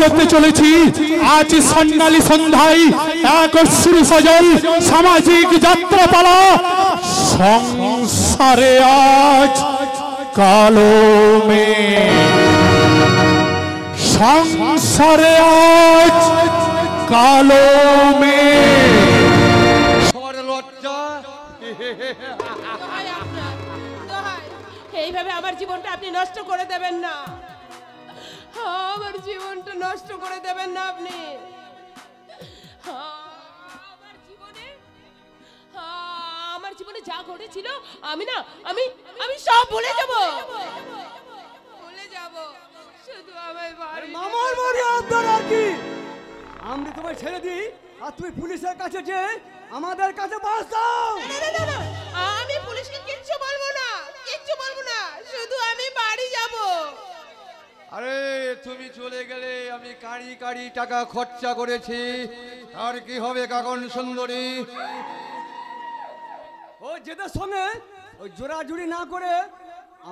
করতে চলেছি আজ সন্ধ্যালী সন্ধ্যায় এক সুর সজল সামাজিক যাত্রাপালা সংসারে আজ কালো মেঘ সংসারে আজ কালো মেঘ লজ্জা এইভাবে আমার জীবনটা আপনি নষ্ট করে দেবেন না আমার জীবনটা নষ্ট করে দেবেন না আপনি আমার জীবনে যা ঘটেছিল আমি না আমি আমি সব ভুলে যাব শুধু আমায় বাড়ি মামার বাড়ি আপনার আর কি আমরা তোমায় ছেড়ে দিই আর তুমি পুলিশের কাছে যে আমাদের কাছে বাস দাও না আমি পুলিশকে কিচ্ছু বলবো না শুধু আমি বাড়ি যাব আরে তুমি চলে গেলে আমি কাড়ি কাড়ি টাকা খরচা করেছি আর কি হবে কাকন সুন্দরী ও যেটার সঙ্গে ওই জোড়াজুড়ি না করে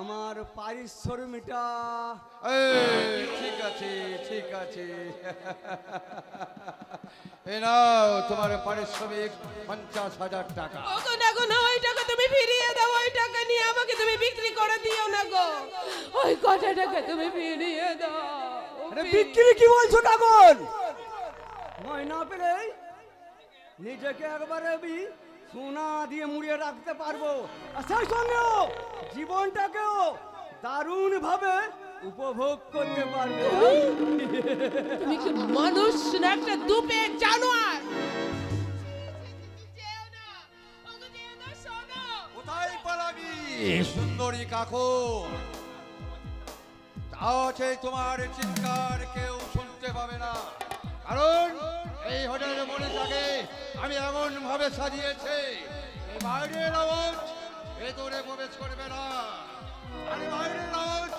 আমার পারিশ্রমিকটা ঠিক আছে ঠিক আছে এ নাও তোমার পারিশ্রমিক 50,000 টাকা ওই টাকা তুমি ফিরিয়ে দাও ওই টাকা নিয়ে আমাকে তুমি বিক্রি করে দিও না গো ওই কত টাকা তুমি ফিরিয়ে দাও আরে বিক্রি কি বলছো কাকন মই না পেলে নিজেকে একবারে সোনা দিয়ে মুড়িয়ে রাখতে পারবো আর সেই সঙ্গেও জীবনটাকেও দারুণ ভাবে উপভোগ করতে পারবে তুমি কি মানুষ না একটা দুপে জানোয়ার কোথায় পালাবি সুন্দরী কাকন তাও আছে তোমার চিৎকার কেউ শুনতে পাবে না কারণ এই হোটেলের মনিটাকে আমি এমন ভাবে সাজিয়েছে এই বাইরের আওয়াজ ভেতরে প্রবেশ করবে না আর বাইরের আওয়াজ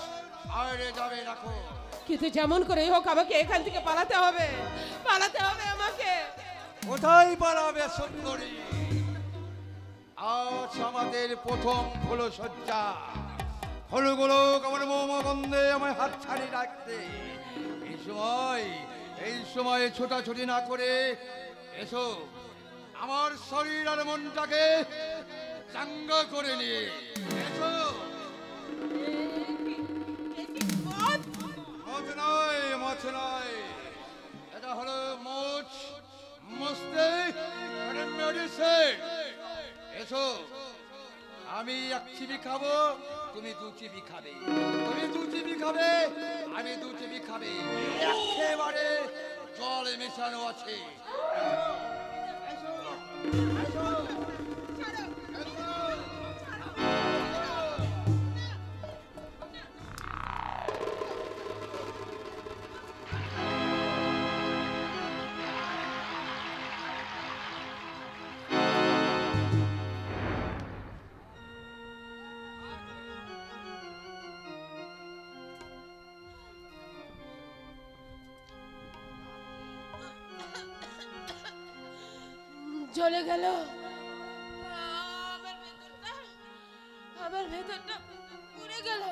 বাইরে যাবে রাখো কিন্তু যেমন করেই হোক আমাকে এখান থেকে পালাতে হবে আমাকে কোথায় পালাবে সুন্দরী আজ আমাদের প্রথম ফুলসজ্জা ফুলগুলো আমার মোমগন্ধে আমায় হাত ছাড়ি রাখতে এই সময় ছোটাছুটি না করে এসো আমার শরীর আর মনটাকে চাঙ্গা করে নিয়ে এসো মত নয় এটা হলো মস্তে মেডিসিন এসো আমি এক চিবি খাবো তুমি দু চিবি খাবে আমি দু চিবি খাবে একেবারে জলে মেশানো আছে চলে গেল আমার ভেতরটা পুড়ে গেল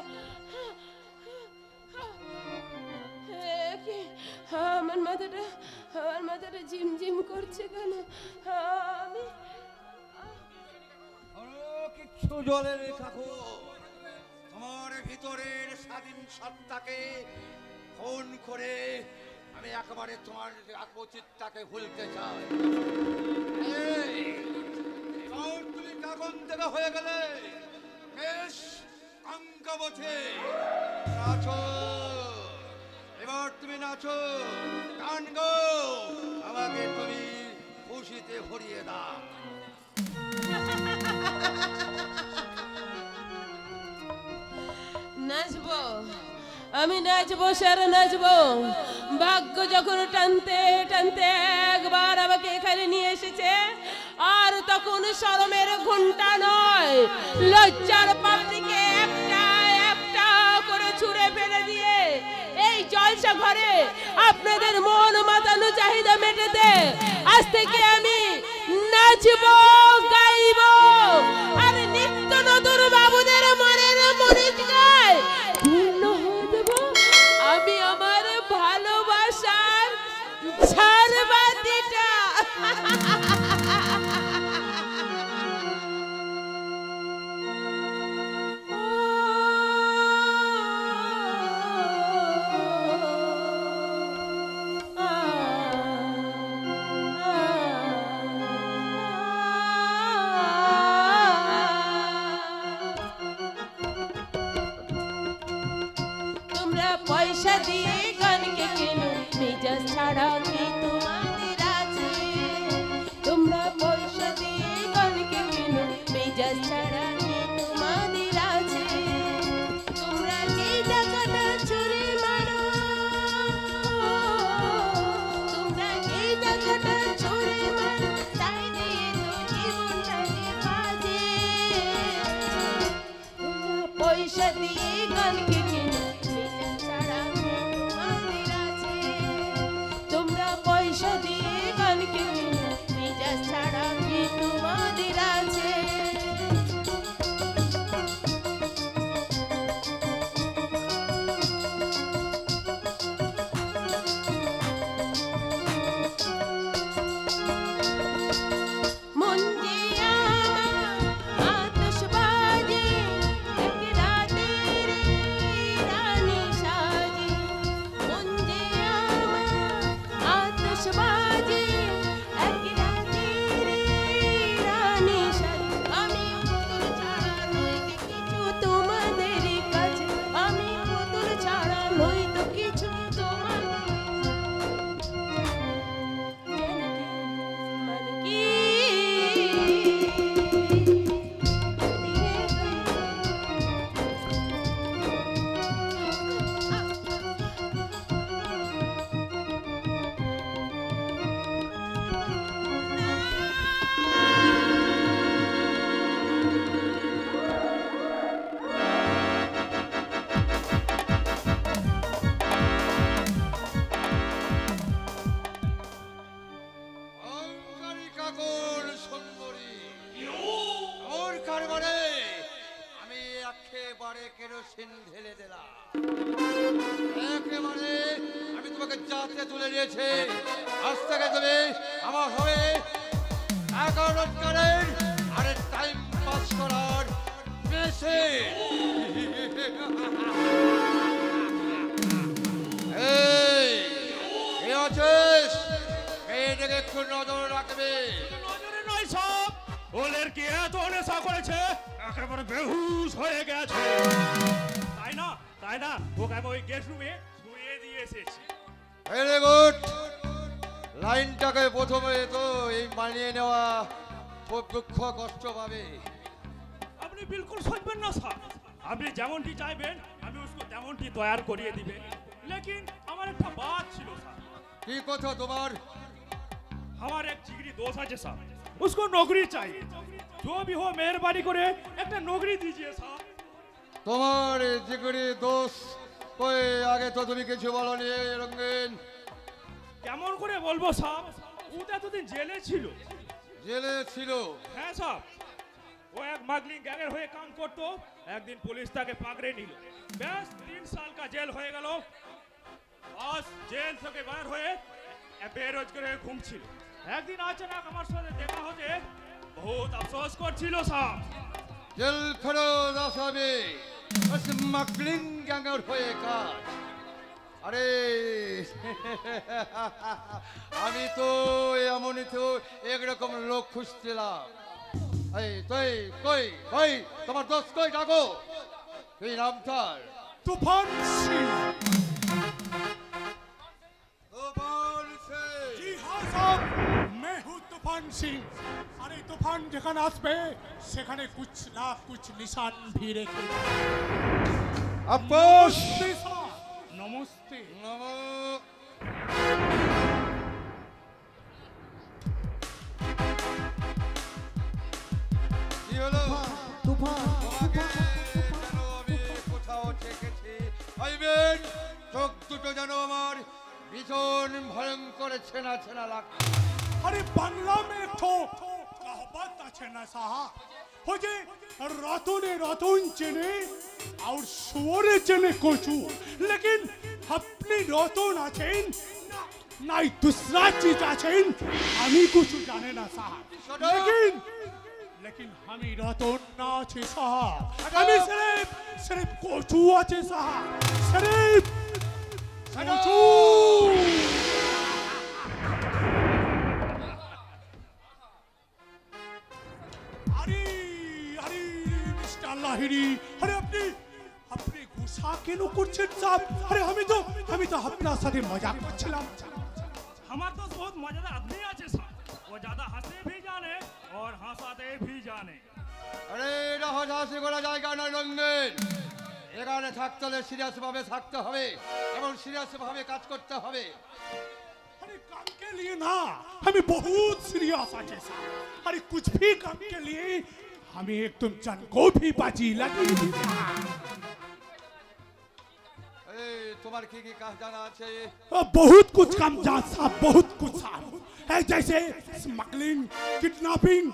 আমার মাথাটা ঝিমঝিম করছে কেন আমি কিচ্ছু জলে রাখো তোমার ভিতরের স্বাধীন সত্তাকে ফোন করে আমি একেবারে তোমার আত্মচিত্তাকে ভুলতে চাই তুমি কাগন থেকে হয়ে গেলে বেশ অঙ্কা বোঝে নাচো এবার তুমি নাচো গান গো আমাকে তুমি খুশিতে ভরিয়ে দাও নাচবো আমি নাচবো সারা নাচবো ভাগ্য যখন টানতে টানতে একবার আমাকে এখানে নিয়ে এসেছে আর তখন শরমের ঘন্টা নয় লজ্জার পাপড়িকে একটা একটা করে ছুঁড়ে ফেলে দিয়ে এই জলসা ঘরে আপনাদের মন মাতানো চাহিদা মেটাতে আজ থেকে আমি নাচবো গাইবো আর নিত্য নতুন বাবুদের মনের মনে গায় পূর্ণ হয়ে দেব আমি আমার ভালোবাসা ঝাড়বাতিটা পয়সা দিয়ে গানকে কেন মেজাজ ছাড়া কি তোমাদের আছে তোমরা পয়সা দিয়ে গানকে কেন মেজাজ ছাড়া কি তোমাদের আছে তোমরা কি টাকাটা চুরি মারো তোমরা কি টাকাটা চুরি মারো তাই দিয়ে তো জীবনটাকে বাজে তোমরা পয়সা দিয়ে গানকে কেন পয়সা দিয়ে গানকে মেজাজ ছাড়া কি তোমাদের আছে মন যে আতশবাজি এক রাতের রানী সাজি মন যে আতশবাজি এক রাতের রানী সাজি আমি পুতুল ছাড়া নই কিছু তোমাদের কাছে আমি পুতুল ছাড়া নই তো কিছু তোমার কেরোসিন ঢেলে দিলাম একেবারে আমি তোমাকে যাতে তুলে দিয়েছি আজ থেকে তুমি আমার হয়ে টাকা রোজগারের আর টাইম পাস করার মেশিন এই আছিস এইটাকে একটু নজর রাখবে নজরে নয় সব ওলের কি এত নেশা করেছে একেবারে বেহুশ হয়ে গেছে তাই না ওকে আমি ওই গেস্ট রুমে শুয়ে দিয়ে এসেছি ভেরি গুড লাইনটাকে প্রথমে তো এই মানিয়ে নেওয়া খুব দুঃখ কষ্ট পাবে আপনি বিলকুল শুনবেন না স্যার আপনি যেমনটি চাইবেন আমি उसको তেমনটি তৈরি করিয়ে দিবেন लेकिन আমার একটা বাত ছিল স্যার কি কথা তোমার আমার এক জিগরি दोस्त আছে স্যার उसको नौकरी चाहिए जो भी हो मेहरबानी করে একটা নৌকরি दीजिए স্যার তোমার জিগরি দোষ কই আগে তো তুমি কিছু বলনি রঙ্গিন কেমন করে বলবো স্যার ওটা তো দিন জেলে ছিল হ্যাঁ স্যার ও এক মাগলিং গ্যাংয়ের হয়ে কাম করতো একদিন পুলিশ তাকে পাকড়ে নিল ব্যাস 3 সাল का জেল হয়ে গেল আজ জেল থেকে বাইরে হয়ে বেরোজগার হয়ে ঘুমছিল একদিন আচানক আমার সাথে দেখা হতে বহুত আফসোস করছিল স্যার জেল ফেরত আসামি স্মাগলিং গ্যাংয়ের হয়ে কাজ আরে আমি তো এমনই তো একরকম লোক খুঁজছিলাম এই তুই কই তোমার দোস্ত কই ডাকো এই নাম তার तूफान सिंह जी हाँ साहब मैं हूँ तूफान सिंह अरे तूफान जखन आसबे सेखाने कुछ ना कुछ निशान भी रेखे अफकोर्स नमस्ते नमो কি হলো তুফান আমি কোথাও দেখেছি ভাইবেন চোখ দুটো যেন আমার ভীষণ ভয়ঙ্কর ছেনা ছেনা লাগছে अरे बांग्ला में तो कहावत আছে না সাহা हो जे रतने रतन चेने और सुअरे चेने कोचू लेकिन अपनी रतन आছেন नहीं दूसरा चीज आছেন আমি কিছু জানে না সাহেব लेकिन हम ही रतन ना আছে साहब আমি सिर्फ कोचू আছে साहब सिर्फ कोचू अरे अरे मिस्टर लाहिरी अरे अपनी गुस्सा কেন করছেন साहब अरे हमें तो আপনার সাথে मजाक করছিলাম हमारे दोस्त बहुत मजेदार आदमी আছে साहब वो ज्यादा हंसते भी जाने और हंसाते भी जाने আরে এটা হাসাহাসি করা জায়গা নয় রঙ্গিন এখানে থাকতে হলে সিরিয়াস ভাবে থাকতে হবে এবং সিরিয়াস ভাবে কাজ করতে হবে अरे काम के लिए ना हमें बहुत सीरियस আছে अरे कुछ भी काम के लिए हमें एकदम जान को भी बाजी लगी এই তোমার কি কি কাজ জানা আছে बहुत कुछ काम जान साहब बहुत कुछ साहब है जैसे smuggling kidnapping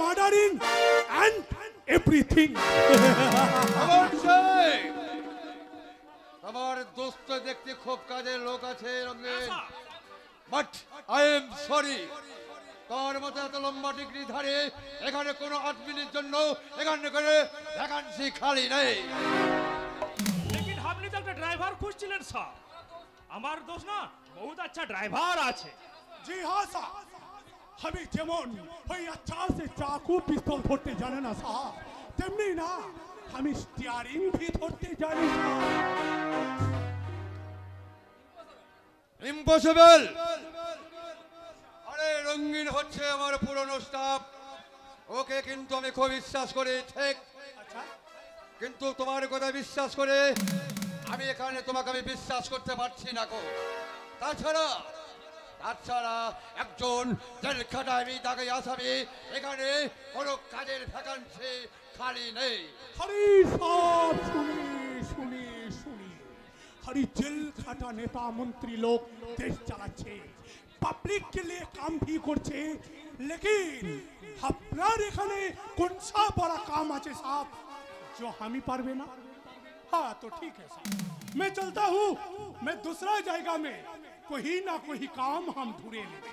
murdering and everything অবশ্যই আমার দোস্ত দেখতে খুব কাজের লোক আছে রঙ্গিন বাট আই এম সরি তোর মতো এত লম্বা ডিগ্রি ধারে এখানে কোনো আদমিনের জন্য এখানে করে ভ্যাকান্সি খালি নেই लेकिन हमने तो একটা ড্রাইভার খুঁজছিলেন স্যার আমার দোষ না বহুত अच्छा ড্রাইভার আছে जी हाँ साहब हमें जेमन ওই अच्छा से चाकू पिस्तौल ধরতে জানে না সাহেব তেমনি না আমি স্টিয়ারিং भी ধরতে জানি না ইম্পসিবল আরে রঙ্গিন হচ্ছে আমার পুরনো স্টাফ ওকে কিন্তু আমি খুব বিশ্বাস করি ঠিক আচ্ছা কিন্তু তোমার কথা বিশ্বাস করে আমি এখানে তোমাকে আমি বিশ্বাস করতে পারছি না গো তাছাড়া একজন জেল খাটায় আমি তাকে আসামি এখানে কোনো কাজের ভ্যাকান্সি খালি নেই हरी साहब सुनी हरी जेल खाटा नेता मंत्री लोग देश চালাচ্ছে পাবলিক के लिए काम भी করছে लेकिन আপনার এখানে কোন সা বড় কাম আছে साहब जो हम ही पारबे ना हाँ तो ठीक है साहब मैं चलता हूँ मैं दूसरा जगह में कोई ना कोई काम हम ढूंढे लेंगे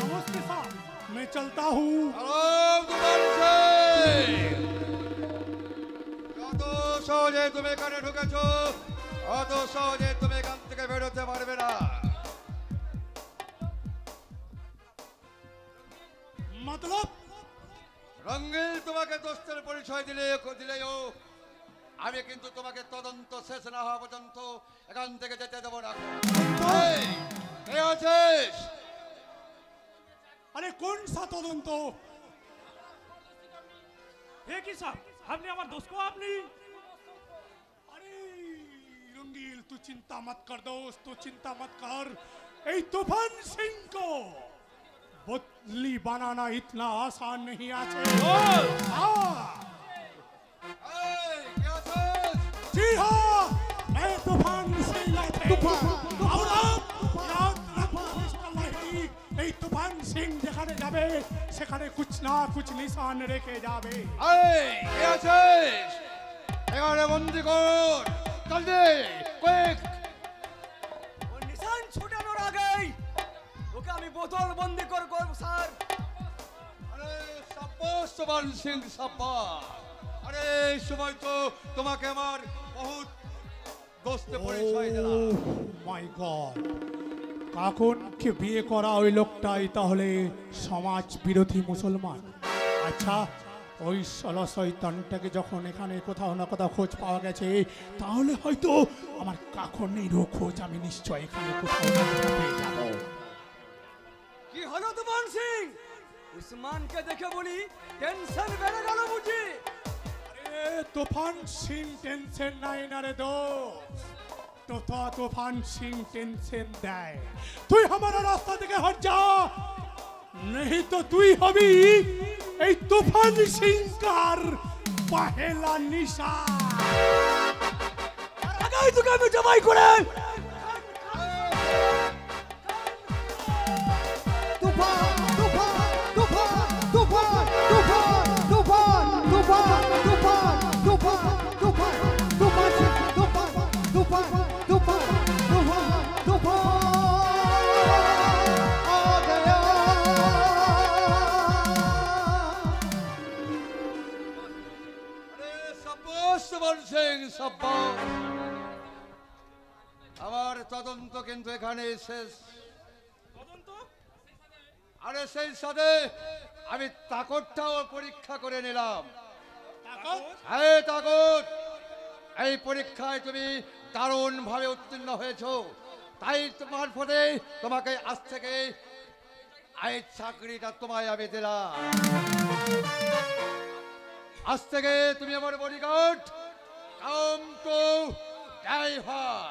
नमस्ते साहब मैं चलता हूँ যত সহজে তুমি এখানে ঢুকেছো অত সহজে তুমি এখান থেকে বেরোতে পারবে না मतलब রঙ্গিল তোমাকে দোস্তের পরিচয় দিলেও আমি কিন্তু তোমাকে তদন্ত শেষ না হওয়া পর্যন্ত এখান থেকে যেতে দেবো না এই, কে আছিস अरे कौन सा তদন্ত है कि साहब हमने हमारे दोस्त को आपने अरे रंगील तू चिंता मत कर दोस्त तू चिंता मत कर ए तूफान सिंह को बदली बनाना इतना आसान नहीं आछे हाँ এই, কে আছিস जी हाँ मैं तूफान सिंह और आप याद रखो मिस्टर लाहिड़ी ए तूफान सिंह যেখানে যাবে সেখানে कुछ ना कुछ निशान রেখে যাবে এই, কে আছিস এখানে বন্দি কর জলদি কুইক ও নিশান ছুটানোর আগেই ওকে আমি বোতল বন্দি করব স্যার আরে সাব্বাস সুবান সিং সাব্বাস আরে এই সময় তো তোমাকে আমার বহুত দোস্তে পরিচয় দিলাম মাই গড কাকুনকে বিয়ে করা ওই লোকটাই তাহলে সমাজ বিরোধী মুসলমান আচ্ছা ওই ষোলো শয়তানটাকে যখন এখানে কোথাও না কোথাও খোঁজ পাওয়া গেছে তাহলে হয়তো আমার কাকুনেরও খোঁজ আমি নিশ্চয় এখানে কোথাও না কোথাও পেয়ে যাবো কি হলো তুফান সিং উসমানকে দেখে বলি টেনশন বেড়ে গেল বুঝি আরে তুফান সিং টেনশন নাই না রে দোস্ত তোতা তুফান সিং টেনশন দেয় তুই আমার রাস্তা থেকে হট যা नहीं तो তুই হবি এই তুফান সিং কার পহেলা নিশা আগাই তোকে আমি জবাই করে তুফান তুফান তুফান তুফান তুফান তুফান তুফান তুফান তুফান তুফান তুফান তুফান তুফান তুফান তুফান তুফান সাব্বাস। আমার তদন্ত কিন্তু এখানে শেষ। তদন্ত আরে সেই সাথে আমি তাকতটাও পরীক্ষা করে নিলাম। হ্যাঁ তাকত, এই পরীক্ষায় তুমি দারুণ ভাবে উত্তীর্ণ হয়েছো, তাই তোমার ফলে তোমাকে আজ থেকে এই চাকরিটা তোমায় আমি দিলাম। আজ থেকে তুমি আমার বডিগার্ড, কাম টু ড্রাইভার।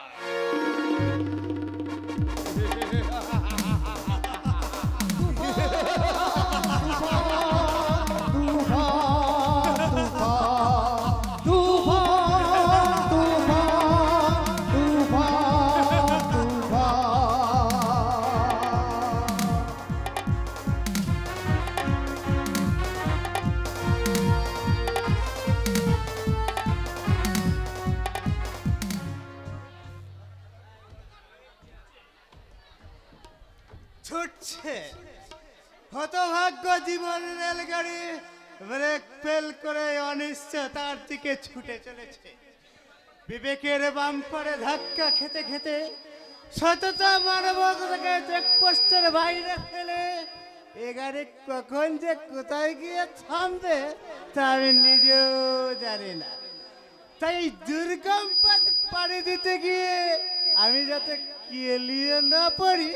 ছুটছে হতভাগ্য জীবন রেলগাড়ি ব্রেক ফেল করে অনিশ্চয়তার দিকে ছুটে চলেছে। বিবেকের বাম্পারে ধাক্কা খেতে খেতে সততা মানবতাকে চেকপোস্টের বাইরে ফেলে এ গাড়ি কখন যে কোথায় গিয়ে থামবে তা আমি নিজেও জানি না। তাই দুর্গম পথ পাড়ি দিতে গিয়ে আমি যাতে কেলিয়ে না পড়ি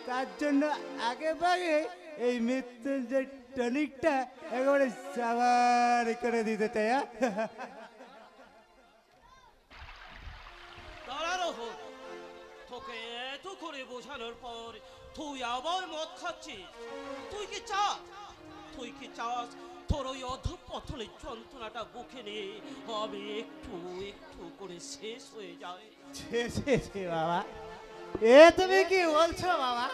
তার জন্য আগে ভাগে এই মৃত্যুঞ্জয় টনিকটা একেবারে সাবার করে দিতে চাই। দাঁড়ানো হোক, তোকে এত করে বোঝানোর পর তুই আবার মদ খাচ্ছিস? তুই কি চাস তোর ওই অধঃপতনের যন্ত্রণাটা বুকে নিয়ে আমি একটু একটু করে শেষ হয়ে যায়? বাবা, এ তুমি কি বলছো বাবা?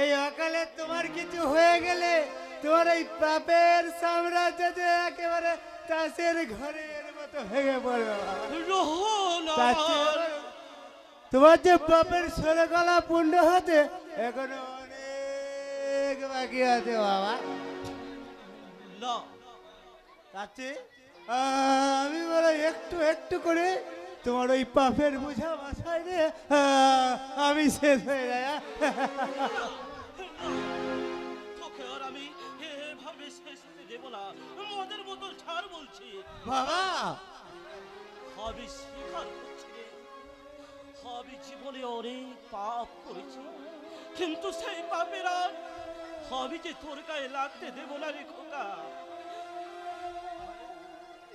এই অকালে তোমার কিছু হয়ে গেলে তোমার এই পাপের সাম্রাজ্য যে একেবারে চাষের ঘরের মতো ভেঙে পড়বে বাবা। তার চেয়ে তোমার যে পাপের 16 গলা পুণ্য হতে এখনো অনেক বাকি আছে বাবা। না, তার চেয়ে আমি বলে একটু একটু করে তোমার ওই পাপের বোঝা মাথায় নিয়ে আমি শেষ হয়ে যায়। তোকে আর আমি এভাবে শেষ হতে দেব না। মদের বোতল ছাড় বলছি বাবা। আমি স্বীকার করছি রে, আমি জীবনে অনেক পাপ করেছি, কিন্তু সেই পাপের আর আমি যে তোর গায়ে লাগতে দেব না রে খোকা।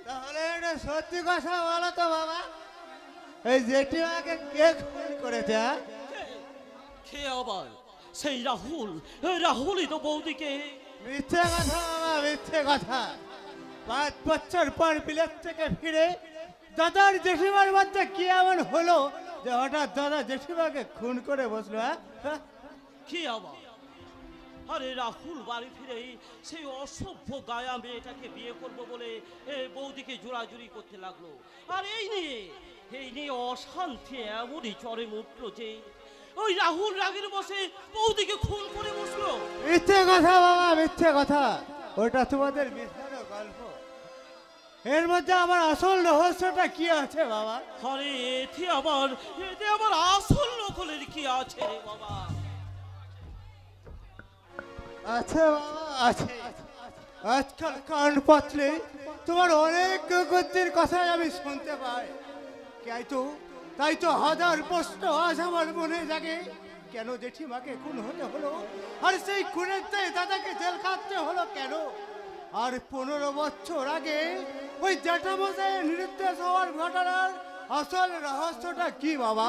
তাহলে এটা সত্যি কথা বলো তো বাবা, এই জেঠিমাকে কে খুন করেছে? কে আবার? সেই রাহুলই তো বৌদিকে। মিথ্যে কথা বাবা, মিথ্যে কথা। 5 বছর পর বিলেত থেকে ফিরে দাদার জেঠিমার মধ্যে কি এমন হলো যে হঠাৎ দাদা জেঠিমাকে খুন করে বসলো? কি আবার? আরে রাহুল বাড়ি ফিরে সেই অসভ্য গায়া মেয়েটাকে বিয়ে করবো বলে বৌদিকে জোড়াজুড়ি করতে লাগলো। আর এই নিয়ে অশান্তি এমনই চরম উঠলো যে ওই রাহুল রাগের বসে বৌদিকে খুন করে বসলো। মিথ্যে কথা বাবা, মিথ্যে কথা। ওটা তোমাদের মিথ্যারও গল্প। এর মধ্যে আমার আসল রহস্যটা কি আছে বাবা? আরে এতে আবার আসল নকলের কি আছে রে বাবা? আছে বাবা, আছে। আজকাল কান পাতলে তোমার অনেক কুকুরদের কথাই আমি শুনতে পাই। তাই তো হাজার প্রশ্ন আজ আমার মনে জাগে। কেন জেঠিমাকে খুন হতে হলো? আর সেই খুনের দায়ে দাদাকে জেল খাটতে হলো কেন? আর 15 বছর আগে ওই জ্যাঠামশাইয়ের নিরুদ্দেশ হওয়ার ঘটনার আসল রহস্যটা কি বাবা?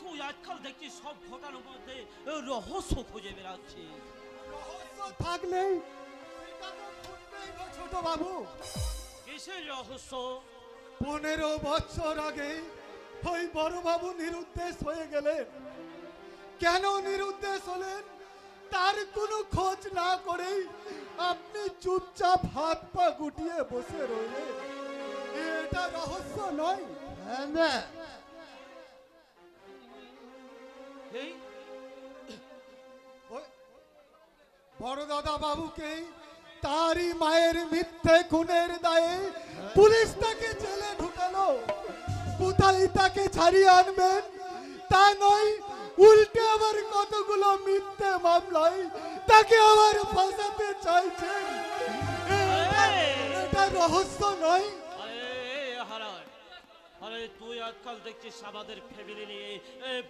তুই আজকাল দেখছিস সব ঘটনার মধ্যে রহস্য খুঁজে বেড়াচ্ছিস। রহস্য থাকলেই ছোট বাবু, কিসের রহস্য? 15 বছর আগে ওই বড় বাবু নিরুদ্দেশ হয়ে গেলেন। কেন নিরুদ্দেশ হলেন তার কোনো খোঁজ না করেই আপনি চুপচাপ হাত পা গুটিয়ে বসে রইলেন। এটা রহস্য নয়? না, বড় দাদা বাবুকে তারই মায়ের মিথ্যে খুনের দায়ে পুলিশ তাকে জেলে ঢুকালো। কোথায় তাকে ছাড়িয়ে আনবেন তা নয়, উল্টে আবার কতগুলো মিথ্যে মামলায় তাকে আবার ফাঁসাতে চাইছেন। এটা রহস্য নয়? আরে তুই আজকাল দেখছিস আমাদের ফ্যামিলি নিয়ে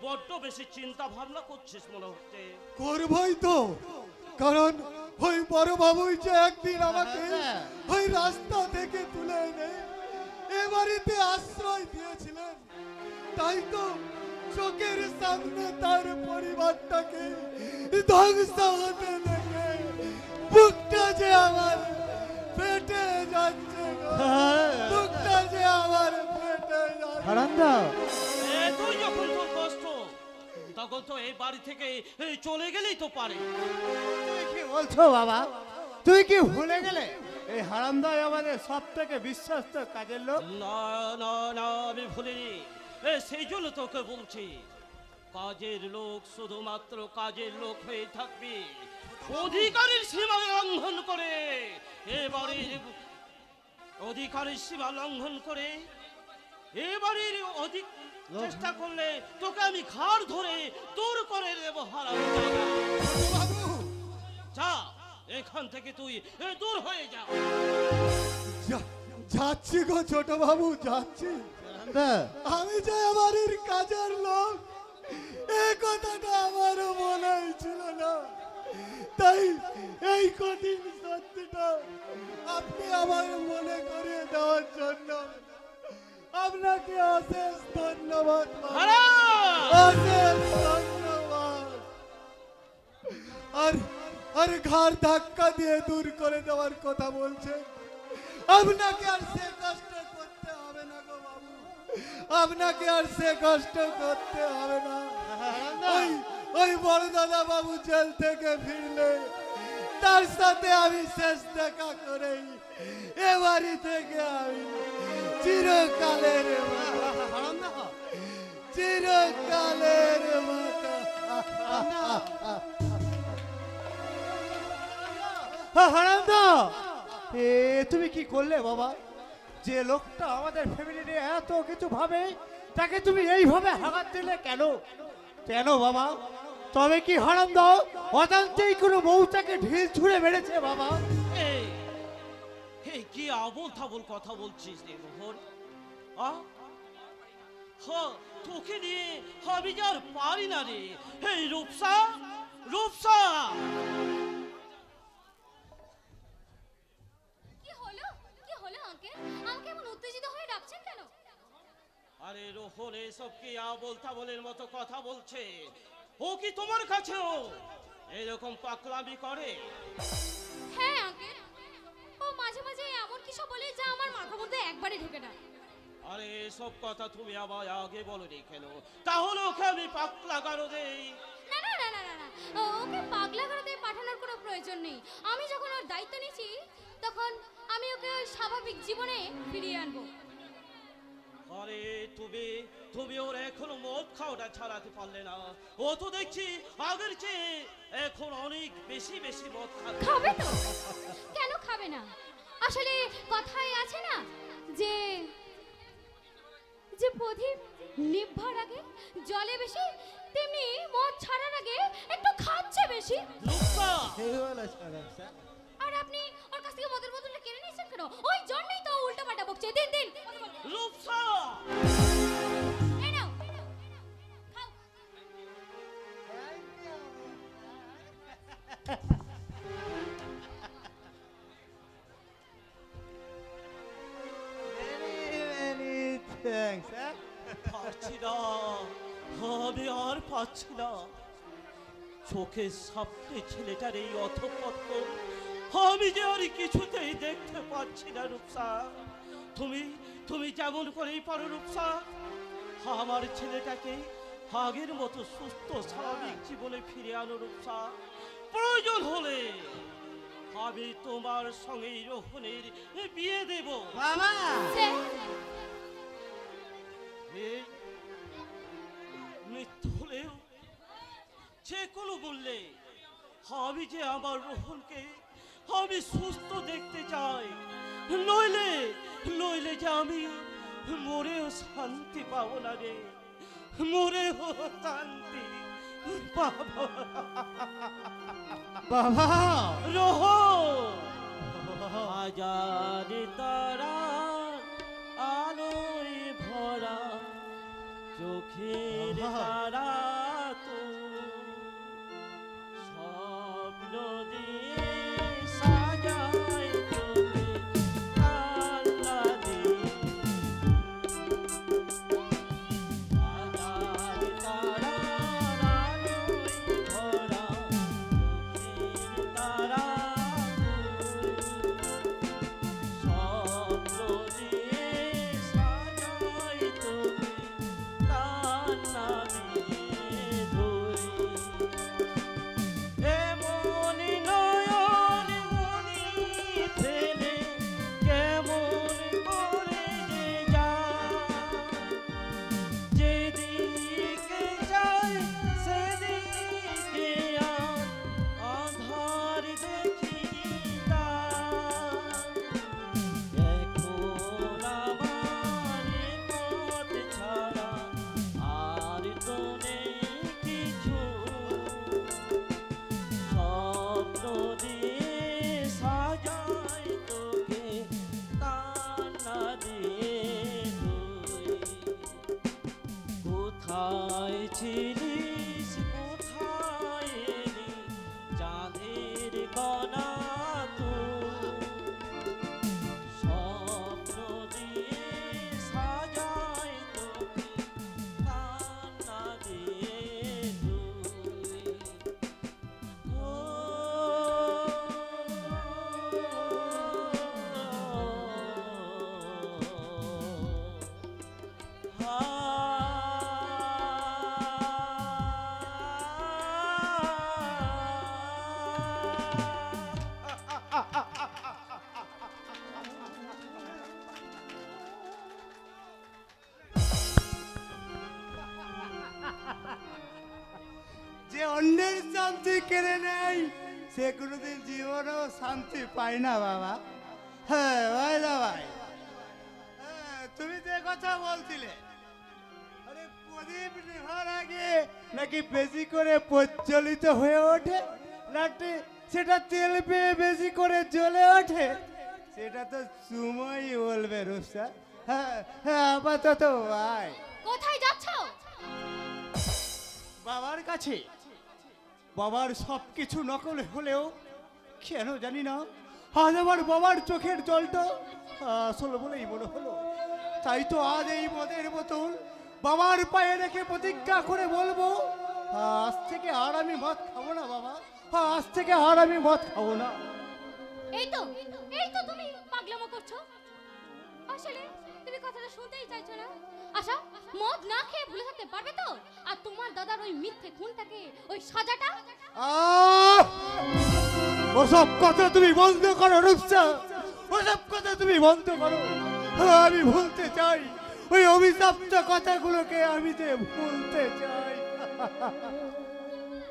বড্ড বেশি চিন্তা ভাবনা করছিস মনে হচ্ছে। করবই তো, কারণ ওই বড় বাবুই যে একদিন আমাকে ওই রাস্তা থেকে তুলে এনে এ বাড়িতে আশ্রয় দিয়েছিলেন, তাই তো চোখের সামনে তার পরিবারটাকে ধ্বংস হতে দেখে বুকটা যে আমার ফেটে যাচ্ছে, বুকটা যে আমার ফেটে যাচ্ছে। তুই যখন তোর কষ্ট তখন তো এই বাড়ি থেকে চলে গেলেই তো পারে। তুই কি বলছো বাবা? তুই কি ভুলে গেলে এই হারামদাই আমাদের সব থেকে বিশ্বস্ত কাজের লোক? না না না, আমি ভুলিনি। সেই জন্য তোকে বলছি, কাজের লোক শুধুমাত্র কাজের লোক হয়ে থাকবি। অধিকারের সীমা লঙ্ঘন করে এবারের অধিকারের সীমা লঙ্ঘন করে এবারের অধিক চেষ্টা করলে তোকে আমি ঘাড় ধরে দূর করে দেব। হারামজাদা, যা এখান থেকে, তুই দূর হয়ে যা। যাচ্ছি গো ছোট বাবু, যাচ্ছি। আমি যে আমাদের কাজের লোক এই কথাটা আমারও মনে ছিল না, তাই এই কঠিন সত্যিটা আপনি আমার মনে করিয়ে দেওয়ার জন্য আপনাকে অশেষ ধন্যবাদ, অশেষ ধন্যবাদ। আর ঘাড় ধাক্কা দিয়ে দূর করে দেওয়ার কথা বলছেন, আপনাকে আর সে কষ্ট করতে হবে না গো বাবু, আপনাকে আর সে কষ্ট করতে হবে না। ওই বড় দাদা বাবু জেল থেকে ফিরলে তার সাথে আমি শেষ দেখা করেই এ বাড়ি থেকে আমি চিরকালের চিরকালের মতো। হারামদা, তুমি কি করলে বাবা? যে লোকটা আমাদের ফ্যামিলি নিয়ে এত কিছু ভাবে তাকে তুমি এইভাবে হাগাত দিলে কেন? কেন বাবা? তবে কি হারামদা অজান্তেই কোনো বউটাকে ঢিল ছুঁড়ে মেরেছে বাবা? এই কি আবল তাবল কথা বলছিস রে মোহন? তোকে নিয়ে আমি যার পারি না রে। এই রূপসা, রূপসা, আরে রোহন এসব কি আবল তাবলের মতো কথা বলছে? ও কি তোমার কাছেও এরকম পাকলামি করে? হ্যাঁ আঙ্কেল, ও মাঝে মাঝে এমন কিছু বলে যা আমার মাথার মধ্যে একবারে ঢোকে না। আরে এসব কথা তুমি আবার আগে বলনি কেন? তাহলে ওকে আমি পাগলা গারো দেই? না না না না না, ওকে পাগলা গারোতে পাঠানোর কোনো প্রয়োজন নেই। আমি যখন ওর দায়িত্ব নিয়েছি তখন আমি ওকে স্বাভাবিক জীবনে ফিরিয়ে আনবো। আরে তুমি ওর এখনো মদ খাওয়াটা ছাড়াতে পারলে না। ও তো দেখছি আগের চেয়ে এখন অনেক বেশি বেশি মদ খাবে। তো কেন খাবে না? আসলে কথাই আছে না যে যে প্রদীপ নিভার আগে জলে বেশি, তেমনি মদ ছাড়ার আগে একটু খাচ্ছে বেশি। আর আপনি ওর কাছ থেকে মদের বোতলটা কিনে নিয়েছেন কেন? ওই জন্যই তো উল্টো পাল্টা বকছে। দিন দিন রূপসা, এই নাও খাও। পারছি না, আমি আর পাচ্ছি না। চোখের সামনে ছেলেটার এই অধঃপতন আমি যে আর কিছুতেই দেখতে পাচ্ছি না। রূপসা, তুমি যেমন করেই পারো রূপসা, আমার ছেলেটাকে আগের মতো সুস্থ স্বাভাবিক জীবনে ফিরে আনো রূপসা। প্রয়োজন হলে আমি তোমার সঙ্গে রোহনের বিয়ে দেব। বাবা, মৃত্যু হলেও যে কোনো মূল্যে আমি যে আমার রোহনকে আমি সুস্থ দেখতে চাই, নইলে নইলে যে আমি মরেও শান্তি পাবো না রে, মরেও শান্তি পাবো। বাবা রোহন হাজার তারা আলোয় ভরা চোখের তারা তো স্বপ্ন দিয়ে সাজায় তোকে আল্লাহ দিয়ে। হাজার তারার আলোয় ভরা চোখের তারা স্বপ্ন দিয়ে সাজায় তোকে কান্না দিয়ে ধুই। এমন নয়ন মনি ফেলে কেমন করে যে যায়, যেদিকে যায় সেদিকে আর আধার দেখি তার। এখন আমার পথ ছাড়া আর তো নেই কিছু, স্বপ্ন দিয়ে সাজাই তোকে কান্না দিয়ে ধুই। কোথায় ছিলিস কোথায় এলি চাঁদের কণা তুই, স্বপ্ন দিয়ে সাজাই তোকে কান্না দিয়ে ধুই। যে অন্যের শান্তি কেড়ে নেয় সে কোনোদিন জীবনেও শান্তি পায় না বাবা। হ্যাঁ ভাই না ভাই, তুমি যে কথা বলছিলে, আরে প্রদীপ নেভার আগে নাকি বেশি করে প্রজ্বলিত হয়ে ওঠে, নাকি সেটা তেল পেয়ে বেশি করে জ্বলে ওঠে, সেটা তো সময়ই বলবে রূপসা। হ্যাঁ হ্যাঁ, আপাতত ভাই কোথায় যাচ্ছ? বাবার কাছে। বাবার সব কিছু নকল হলেও কেন জানি না আজ আমার বাবার চোখের জলটা আসল বলেই মনে হলো। তাই তো আজ এই মদের বোতল বাবার পায়ে রেখে প্রতিজ্ঞা করে বলবো, আজ থেকে আর আমি মদ খাবো না বাবা, আজ থেকে আর আমি মদ খাবো না। এই তো তুমি পাগলামো করছো। আসলে তুমি কথাটা শুনতেই চাইছো না। আশা, মদ না খেয়ে ভুলে থাকতে পারবে তো? আর তোমার দাদার ওই মিথ্যে খুনটাকে, ওই সাজাটা? ওসব কথা তুমি বন্ধ করো রূপসা, ওসব কথা তুমি বন্ধ করো। আমি ভুলতে চাই ওই অভিশপ্ত কথাগুলোকে, আমি যে ভুলতে চাই।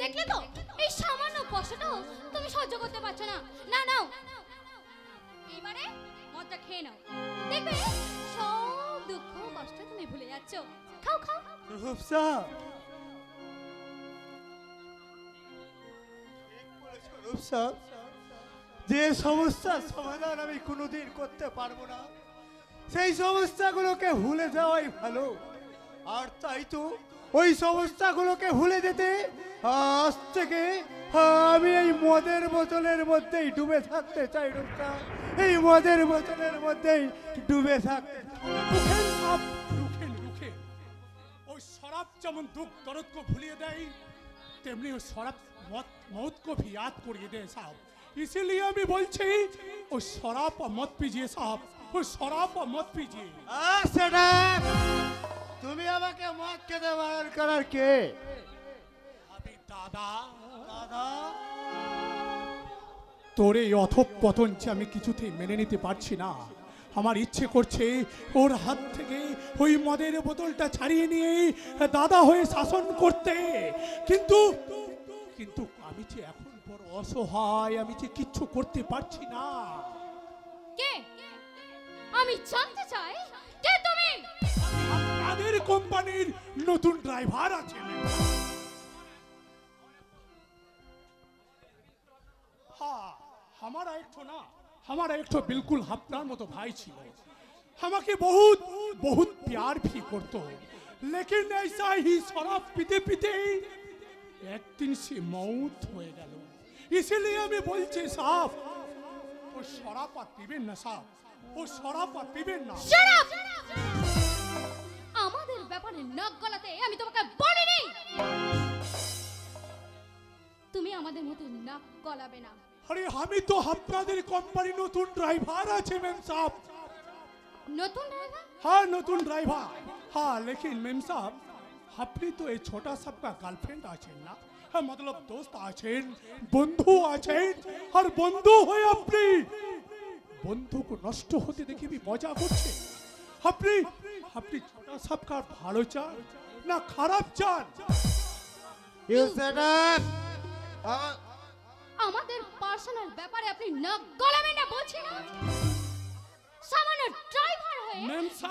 দেখলে তো, এই সামান্য কষ্টটাও তুমি সহ্য করতে পারছো না। না নাও, এবারে মদটা খেয়ে নাও, দেখবে সব দুঃখ কষ্ট তুমি ভুলে যাচ্ছ। খাও খাও। রূপসা, রূপসা, যে সমস্যার সমাধান আমি কোনোদিন করতে পারবো না, সেই সমস্যাগুলোকে ভুলে যাওয়াই ভালো। আর তাই তো ওই সমস্যাগুলোকে ভুলে যেতে আজ থেকে আমি এই মদের বোতলের মধ্যেই ডুবে থাকতে চাই রূপসা, এই মদের বোতলের মধ্যেই ডুবে থাকতে রুখেন সব, রুখেন রুখেন। ওই शराब যেমন দুঃখ দরদ को भुलिए দেয়, তেমনি ওই शराब मौत को भी याद करिए दे साहब। इसीलिए আমি বলছি ওই शराब मत पीजिए साहब, ওই शराब मत पीजिए। সেটা তুমি আমাকে মদ খেতে বারণ করার কে? আমি দাদা। দাদা, তোর এই অধঃপতন যে আমি কিছুতেই মেনে নিতে পারছি না। আমার ইচ্ছে করছে ওর হাত থেকে ওই মদের বোতলটা ছাড়িয়ে নিয়ে দাদা হয়ে শাসন করতে, কিন্তু কিন্তু আমি যে এখন বড় অসহায়, আমি যে কিচ্ছু করতে পারছি না। কে? আমি জানতে চাই কে তুমি? আপনাদের কোম্পানির নতুন ড্রাইভার আছে। হ্যাঁ, हमारा एक तो बिल्कुल আপনার মতো ভাই ছিল, আমাকে बहुत बहुत प्यार भी करतो, लेकिन ऐसा ही शराब पीते पीते एक दिन से मौत हो गया। इसलिए আমি বলছি সাহেব, ও শরাব আর পিবেন না সাহেব, ও শরাব আর পিবেন না। শরাব আমাদের ব্যাপারে নাক গলাতে আমি তোমাকে বলিনি। তুমি আমাদের মতো নাক গলাবে না। আরে আমি তো আপনাদের কোম্পানি নতুন ড্রাইভার আছে মেম সাহেব। নতুন ড্রাইভার? हाँ नতুন ড্রাইভার। हाँ लेकिन मेम साहब আপনি তো এই ছোটা সাহেবका গার্লফ্রেন্ড আছেন না? হ্যাঁ मतलब दोस्त আছেন, বন্ধু আছেন, আর বন্ধু হয়ে আপনি বন্ধুকে নষ্ট হতে দেখে भी মজা করছে। আপনি আপনি ছোটা সাহেবका ভালো চান না খারাপ চান? You set up. আমাদের পার্সোনাল ব্যাপারে আপনি নাক গলাবেন না বলছি না। সামান্য ড্রাইভার হয়ে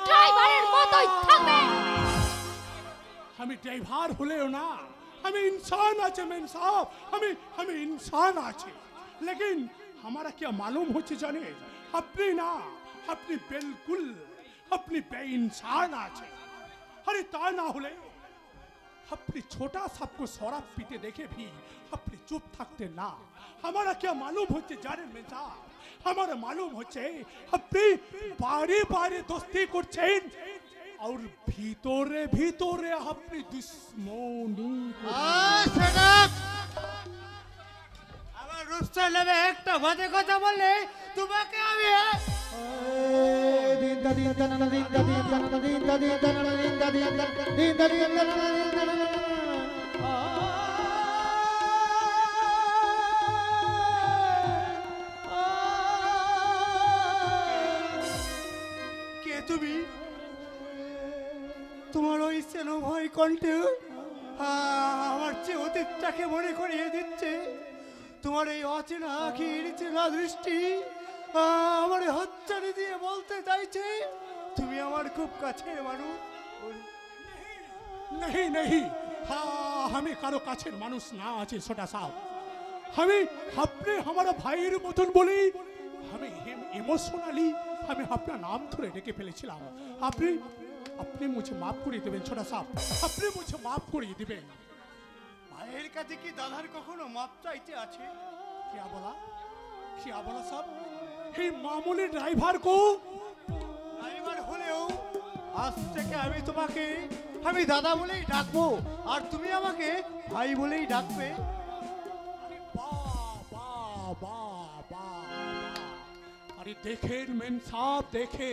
ড্রাইভারের মতোই থাকবেন। আমি ড্রাইভার হলেও না, আমি इंसान আছে মেম সাহেব, আমি इंसान আছে। लेकिन हमारा क्या मालूम হচ্ছে জানে, আপনি না, আপনি बिल्कुल আপনি बेइंसान আছে। আরে তা না হলে अपनी छोटा सबको शराब पीते देखे भी अपनी चुप थकते ना। हमारा क्या मालूम होते जाने में साहब, हमारा मालूम होते अपनी बारे बारे दोस्ती করছেন और ভিতরে ভিতরে अपनी दुश्मनी। Set up. আমার রুস্তা নেবে একটা বাজে কথা বললে তোমাকে আমি দিন দিন দিন দিন দিন দিন দিন দিন কে তুমি? তোমার ওই সেনো ভয় কণ্ঠে আমার চেয়ে অতীতটাকে মনে করিয়ে দিচ্ছে। তোমার এই অচেনা আখির চেনা দৃষ্টি আমার হাতছানি দিয়ে বলতে চাইছে তুমি আমার খুব কাছের মানুষ। नहीं नहीं, हाँ हमें कारो কাছের মানুষ না আছে ছোটা সাহেব। हमें अपने हमारा भाईर মতন বলি আমি ইমোশনালি আমি আপনার নাম ধরে ডেকে ফেলেছিলাম। আপনি আপনি मुझे माफ করিয়ে দেবেন ছোটা সাহেব, আপনি मुझे माफ করিয়ে দিবেন। ভাইয়ের কাছে কি দাদার কখনো মাপ চাইতে আছে? क्या बोला साहब? এই মামুলি ড্রাইভার কো ড্রাইভার হলেও আজ থেকে আমি তোমাকে আমি দাদা বলেই ডাকবো, আর তুমি আমাকে ভাই বলেই ডাকবে। अरे देखे मेम साहब देखे,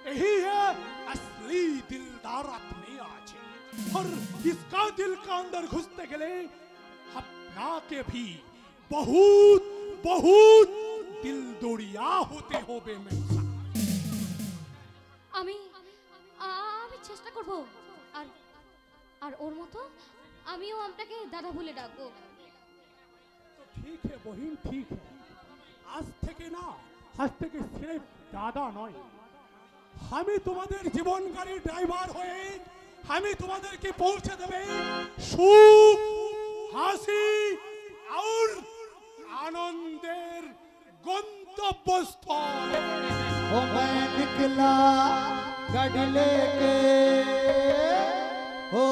यही है असली दिलदार अपने आज, और इसका दिल का अंदर घुसते गले अपना के भी बहुत बहुत दिल दौड़िया होते हो बे मेम साहब। আমি আমি চেষ্টা করব, আর আর ওর মতো আমিও আপনাকে দাদা বলে ডাকবো। तो ठीक है बहिन ठीक है, आज থেকে না, আজ থেকে সির্ফ দাদা নয়, আমি তোমাদের জীবনকারী ড্রাইভার হয়ে আমি তোমাদেরকে পৌঁছে দেবে সুখ হাসি আর আনন্দের গন্তব্যস্থল। ओ मैं निकला गाड़ी लेके हो